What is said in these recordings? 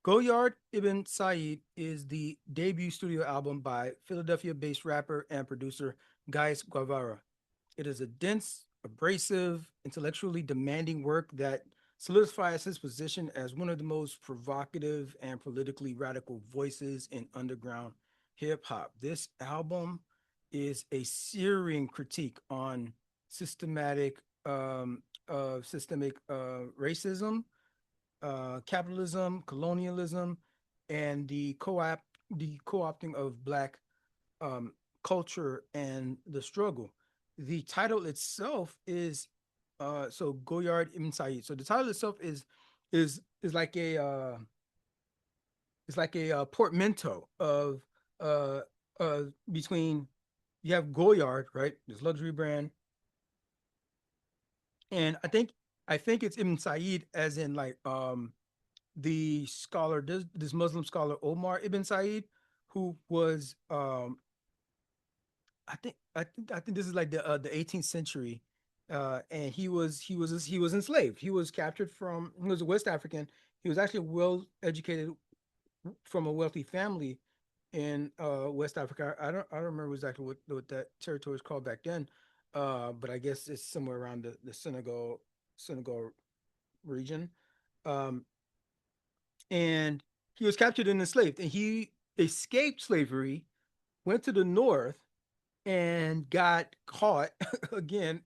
Goyard Ibn Said is the debut studio album by Philadelphia-based rapper and producer Ghais Guevara. It is a dense, abrasive, intellectually demanding work that solidifies his position as one of the most provocative and politically radical voices in underground hip hop. This album is a searing critique on systematic racism, capitalism, colonialism, and the co-opting of black um, culture and the struggle. The title itself is so Goyard Ibn Said. So the title itself is like a portmanteau of uh between, you have Goyard, right? This luxury brand, and I think it's Ibn Said as in like the scholar, this Muslim scholar Omar Ibn Said, who was I think this is like the 18th century, and he was enslaved. He was captured from. He was a West African. He was actually well educated from a wealthy family in West Africa. I don't remember exactly what that territory is called back then, but I guess it's somewhere around the Senegal region. Um, and he was captured and enslaved, and he escaped slavery, went to the north, and got caught again,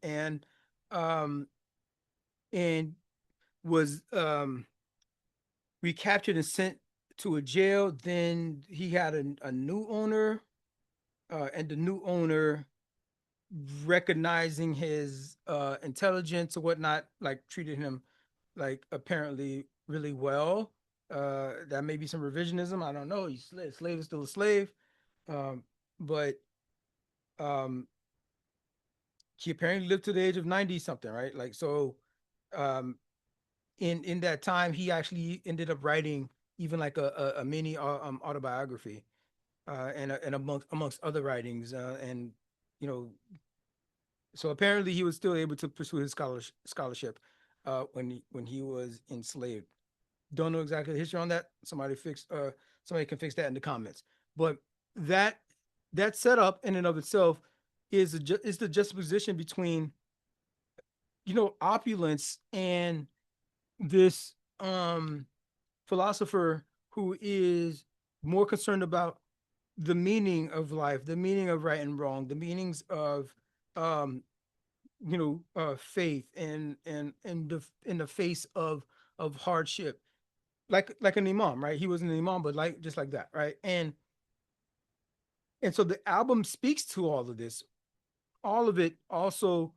um and was recaptured and sent to a jail. Then he had a new owner, and the new owner, recognizing his intelligence or whatnot, like treated him like apparently really well. That may be some revisionism. I don't know. Slave is still a slave. Um, but um, he apparently lived to the age of 90 something, right? Like, so um, in that time, he actually ended up writing even like a mini autobiography, and amongst other writings, and you know, so apparently he was still able to pursue his scholarship when he was enslaved. Don't know exactly the history on that. Somebody can fix that in the comments. But that that setup in and of itself is the juxtaposition between, opulence and this philosopher who is more concerned about the meaning of life, the meaning of right and wrong, the meanings of um faith, and in the face of hardship, like an imam, right? He was an imam, but like just like that, right? And so the album speaks to all of this, all of it, also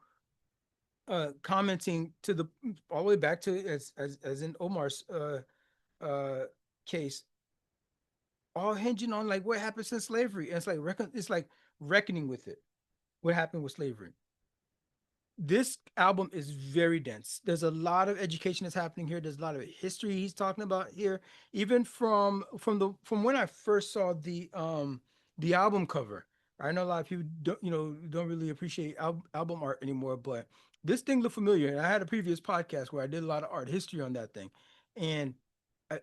commenting to the all the way back to, as in Omar's uh case, all hinging on like what happened since slavery. And it's like reckoning with it, what happened with slavery. This album is very dense. There's a lot of education that's happening here. There's a lot of history he's talking about here, even from when I first saw the album cover. I know a lot of people don't really appreciate album art anymore, but this thing looked familiar. And I had a previous podcast where I did a lot of art history on that thing, and I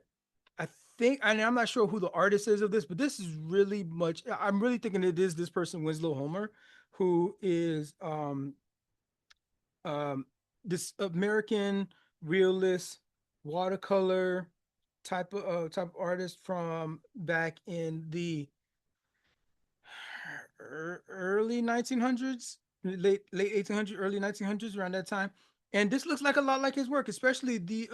I think, and I'm not sure who the artist is of this, but this is really much. I'm really thinking it is this person, Winslow Homer, who is um, this American realist watercolor type of artist from back in the early 1900s, late 1800s, early 1900s, around that time. And this looks like a lot like his work, especially the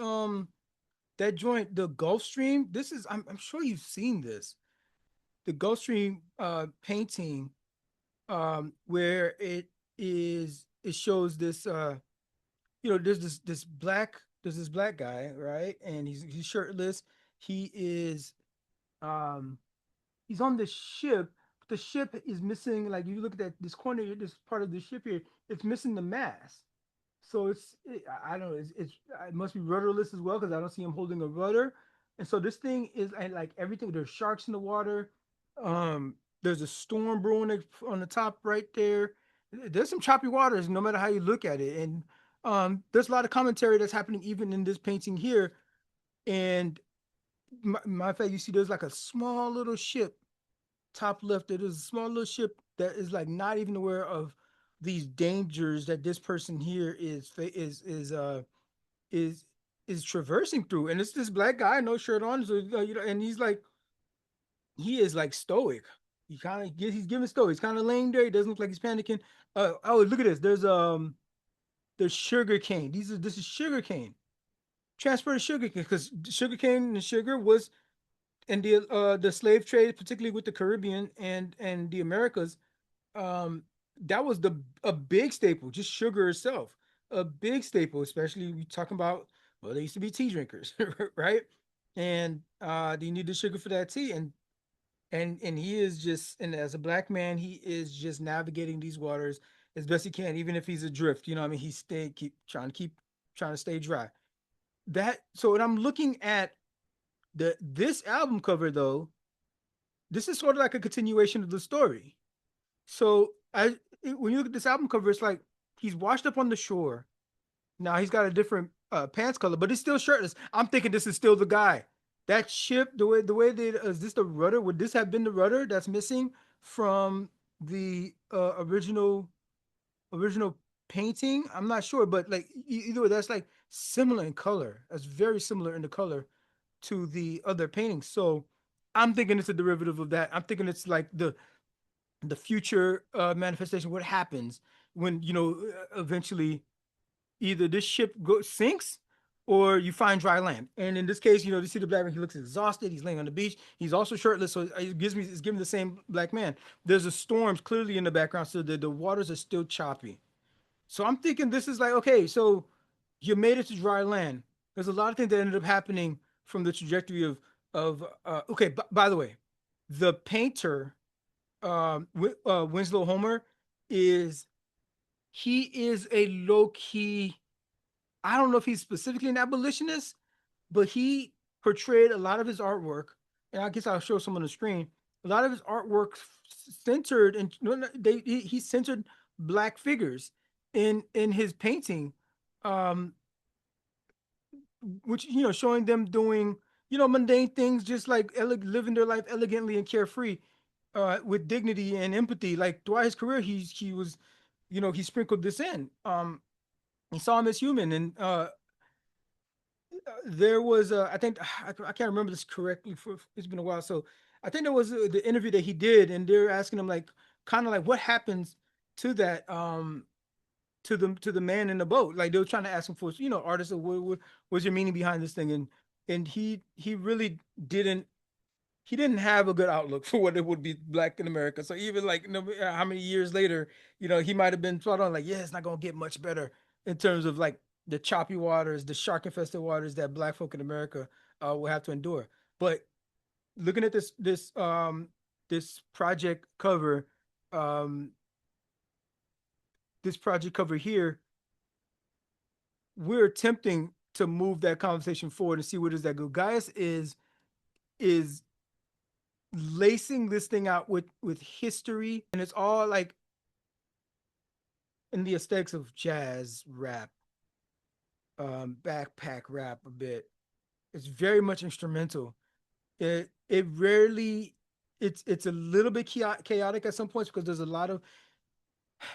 that joint, the Gulf Stream. This is, I'm sure you've seen this, the Gulf Stream painting, where it shows this there's this black guy, right? And he's shirtless. He is um he's on the ship. But the ship is missing, like, you look at this corner, this part of the ship here, it's missing the mast. So I don't know, it must be rudderless as well, because I don't see him holding a rudder. And so this thing is, and like everything, there's sharks in the water. There's a storm brewing on the top right there. There's some choppy waters, no matter how you look at it. And there's a lot of commentary that's happening even in this painting here. And Matter of fact, you see, there's like a small little ship top left. There's a small little ship that is like not even aware of these dangers that this person here is is traversing through, and it's this black guy, no shirt on, so and he is like stoic. He kind of he's giving stoic. He's kind of laying there. He doesn't look like he's panicking. Oh, look at this. There's sugar cane. This is sugar cane. Transfer to sugar cane because sugar cane and sugar was in the slave trade, particularly with the Caribbean and the Americas. Um, that was the a big staple. Just sugar itself, a big staple. Especially we talking about, well, they used to be tea drinkers, right? And you need the sugar for that tea, and he is just, and as a black man, he is just navigating these waters as best he can, even if he's adrift. You know, what I mean, he's stay keep trying to stay dry. That so, and I'm looking at this album cover though. This is sort of like a continuation of the story. So when you look at this album cover, it's like he's washed up on the shore. Now he's got a different pants color, but he's still shirtless. I'm thinking this is still the guy. That ship, the way they is this the rudder? Would this have been the rudder that's missing from the original painting? I'm not sure, but like either way, that's like similar in color. That's very similar in the color to the other paintings. So I'm thinking it's a derivative of that. I'm thinking it's like the future manifestation. What happens when eventually either this ship sinks or you find dry land. And in this case, you see the black man. He looks exhausted. He's laying on the beach. He's also shirtless, so it's giving the same black man. There's a storm clearly in the background, so the waters are still choppy. So I'm thinking this is like, okay, so you made it to dry land. There's a lot of things that ended up happening from the trajectory of okay. By the way, the painter Winslow Homer is he is a low key. I don't know if he's specifically an abolitionist, but he portrayed a lot of his artwork, and I guess I'll show some on the screen. A lot of his artwork centered, and he centered black figures in his painting, um, which showing them doing mundane things, just like living their life elegantly and carefree, with dignity and empathy. Like throughout his career, he was, he sprinkled this in. He saw him as human, and there was I think I can't remember this correctly, for it's been a while, so I think there was the interview that he did, and they're asking him like kind of like what happens to that to the man in the boat. Like they were trying to ask him for artists, what was your meaning behind this thing, and he really didn't he didn't have a good outlook for what it would be black in America. So even like no how many years later, he might have been spot on, like, yeah, it's not gonna get much better in terms of like the choppy waters, the shark infested waters that black folk in America will have to endure. But looking at this project cover, um, this project cover here, we're attempting to move that conversation forward and see where does that go. Gaius is lacing this thing out with history, and it's all like in the aesthetics of jazz rap, backpack rap a bit. It's very much instrumental. It rarely it's a little bit chaotic at some points because there's a lot of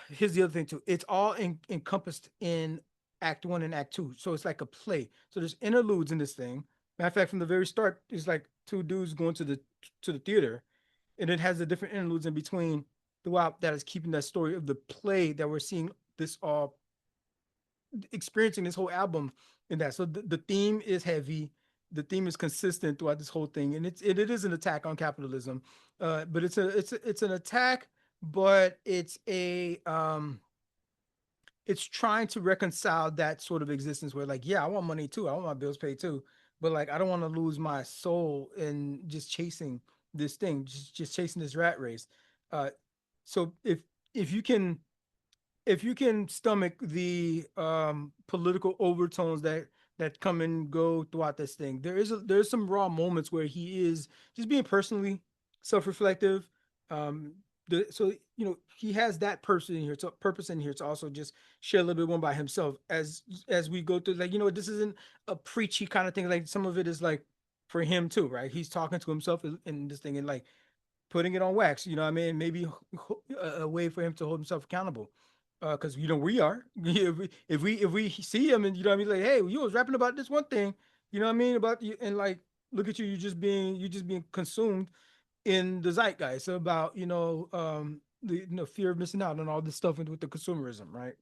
here's the other thing too. It's all encompassed in Act One and Act Two, so it's like a play. So there's interludes in this thing. Matter of fact, from the very start, it's like two dudes going to the theater, and it has the different interludes in between throughout that is keeping that story of the play that we're seeing this all experiencing this whole album in that. So the theme is heavy. The theme is consistent throughout this whole thing, and it is an attack on capitalism, but it's an attack, but it's trying to reconcile that sort of existence where like, yeah, I want money too, I want my bills paid too, but like I don't want to lose my soul in just chasing this thing, just chasing this rat race. Uh, so if you can if you can stomach the political overtones that come and go throughout this thing, there's some raw moments where he is just being personally self-reflective. Um, so he has that person in here, to purpose in here to also just share a little bit more by himself as we go through. Like this isn't a preachy kind of thing. Like some of it is like for him too, right? He's talking to himself in this thing and like putting it on wax. You know what I mean? Maybe a way for him to hold himself accountable. Because you know we are. If we see him and you know what I mean, like, hey, you was rapping about this one thing, you know what I mean, about you, and like, look at you, you just being consumed in the zeitgeist about the fear of missing out on all this stuff with the consumerism, right?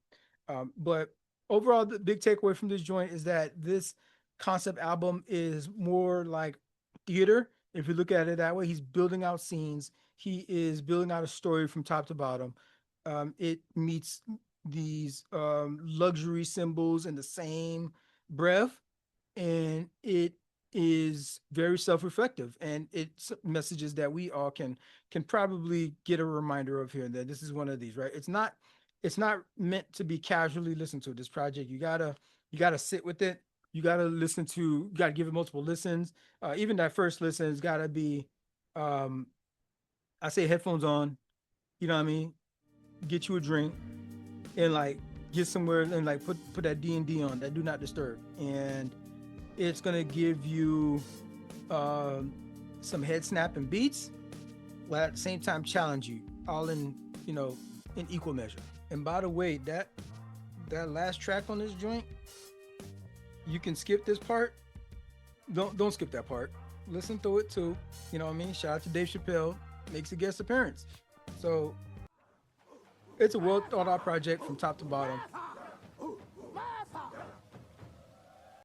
But overall, the big takeaway from this joint is that this concept album is more like theater. If you look at it that way, he's building out scenes. He is building out a story from top to bottom. It meets these luxury symbols in the same breath, and it is very self-reflective, and it's messages that we all can probably get a reminder of here and there. This is one of these, right? It's not meant to be casually listened to. This project, you gotta sit with it. You gotta give it multiple listens. Even that first listen has gotta be, um I say, headphones on, you know what I mean, get you a drink, and like get somewhere and like put that D&D on, that do not disturb, and it's gonna give you um, some head snapping beats, while at the same time challenge you, all in equal measure. And by the way, that last track on this joint, you can skip this part. Don't skip that part. Listen through it too. You know what I mean? Shout out to Dave Chappelle, makes a guest appearance. So it's a well thought out project from top to bottom.